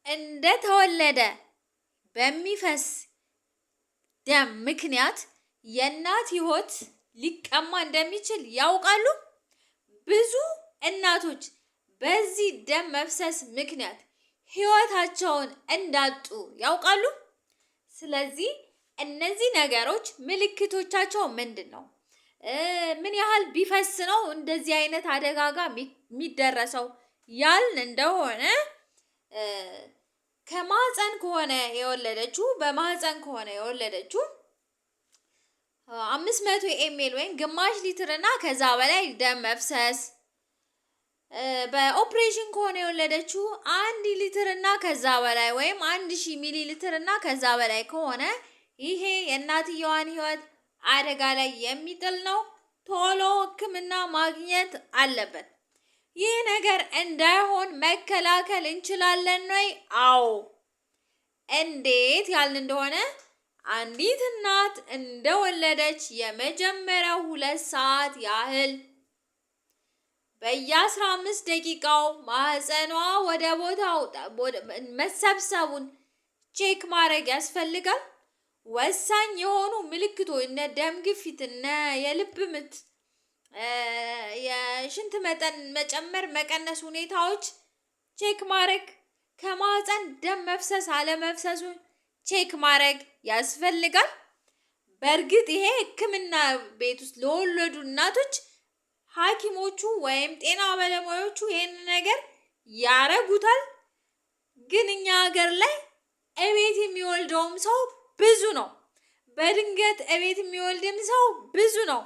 እንደተወለደ በሚፈስ ደም ምክንያት የእናት ሕይወት ሊቀማ እንደሚችል ያውቃሉ? ብዙ እናቶች በዚህ ደም መፍሰስ ምክንያት ሕይወታቸውን እንዳጡ ያውቃሉ? ስለዚህ እነዚህ ነገሮች ምልክቶቻቸው ምንድን ነው? ምን ያህል ቢፈስ ነው እንደዚህ አይነት አደጋ ጋር የሚደረሰው ያልን እንደሆነ ከማህፀን ከሆነ የወለደችው በማህፀን ከሆነ የወለደችው 500 ኤምኤል ወይም ግማሽ ሊትር እና ከዛ በላይ ደም መፍሰስ፣ በኦፕሬሽን ከሆነ የወለደችው 1 ሊትር እና ከዛ በላይ ወይም 1000 ሚሊ ሊትር እና ከዛ በላይ ከሆነ ይሄ የእናትየዋን ሕይወት አደጋ ላይ የሚጥል ነው። ቶሎ ሕክምና ማግኘት አለበት። ይህ ነገር እንዳይሆን መከላከል እንችላለን ወይ? አዎ። እንዴት ያልን እንደሆነ አንዲት እናት እንደወለደች የመጀመሪያው 2 ሰዓት ያህል በየ15 ደቂቃው ማህፀኗ ወደ ቦታው መሰብሰቡን ቼክ ማድረግ ያስፈልጋል። ወሳኝ የሆኑ ምልክቶች እነ ደም ግፊት እና የልብ ምት፣ የሽንት መጠን መጨመር መቀነስ ሁኔታዎች ቼክ ማድረግ፣ ከማህፀን ደም መፍሰስ አለመፍሰሱን ቼክ ማድረግ ያስፈልጋል። በእርግጥ ይሄ ሕክምና ቤት ውስጥ ለወለዱ እናቶች ሐኪሞቹ ወይም ጤና ባለሙያዎቹ ይሄን ነገር ያረጉታል። ግን እኛ ሀገር ላይ እቤት የሚወልደውም ሰው ብዙ ነው። በድንገት እቤት የሚወልድም ሰው ብዙ ነው።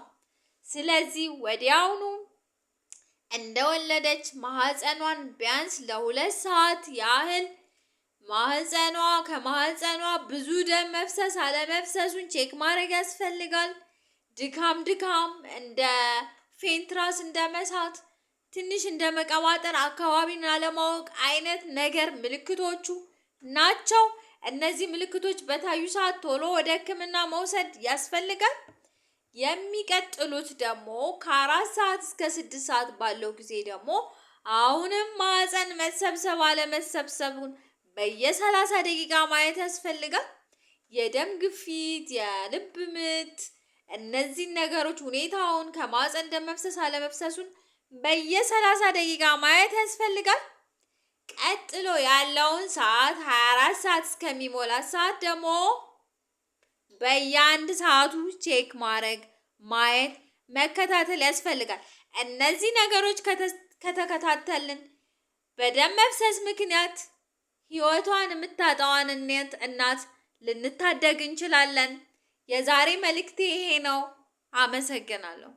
ስለዚህ ወዲያውኑ እንደወለደች ማህፀኗን ቢያንስ ለ2 ሰዓት ያህል ከማህፀኗ ብዙ ደም መፍሰስ አለመፍሰሱን ቼክ ማድረግ ያስፈልጋል። ድካም እንደ ፌንትራስ እንደ መሳት፣ ትንሽ እንደ መቀባጠር፣ አካባቢን አለማወቅ አይነት ነገር ምልክቶቹ ናቸው። እነዚህ ምልክቶች በታዩ ሰዓት ቶሎ ወደ ሕክምና መውሰድ ያስፈልጋል። የሚቀጥሉት ደግሞ ከ4 ሰዓት እስከ 6 ሰዓት ባለው ጊዜ ደግሞ አሁንም ማህፀን መሰብሰብ አለመሰብሰቡን በየ30 ደቂቃ ማየት ያስፈልጋል። የደም ግፊት፣ የልብ ምት፣ እነዚህን ነገሮች ሁኔታውን ከማህፀን ደም መፍሰስ አለመፍሰሱን በየ30 ደቂቃ ማየት ያስፈልጋል። ቀጥሎ ያለውን ሰዓት 24 ሰዓት እስከሚሞላ ሰዓት ደግሞ በየ1 ሰዓቱ ቼክ ማየት መከታተል ያስፈልጋል። እነዚህ ነገሮች ከተከታተልን በደም መፍሰስ ምክንያት ሕይወቷን የምታጣዋን እናት ልንታደግ እንችላለን። የዛሬ መልእክቴ ይሄ ነው። አመሰግናለሁ።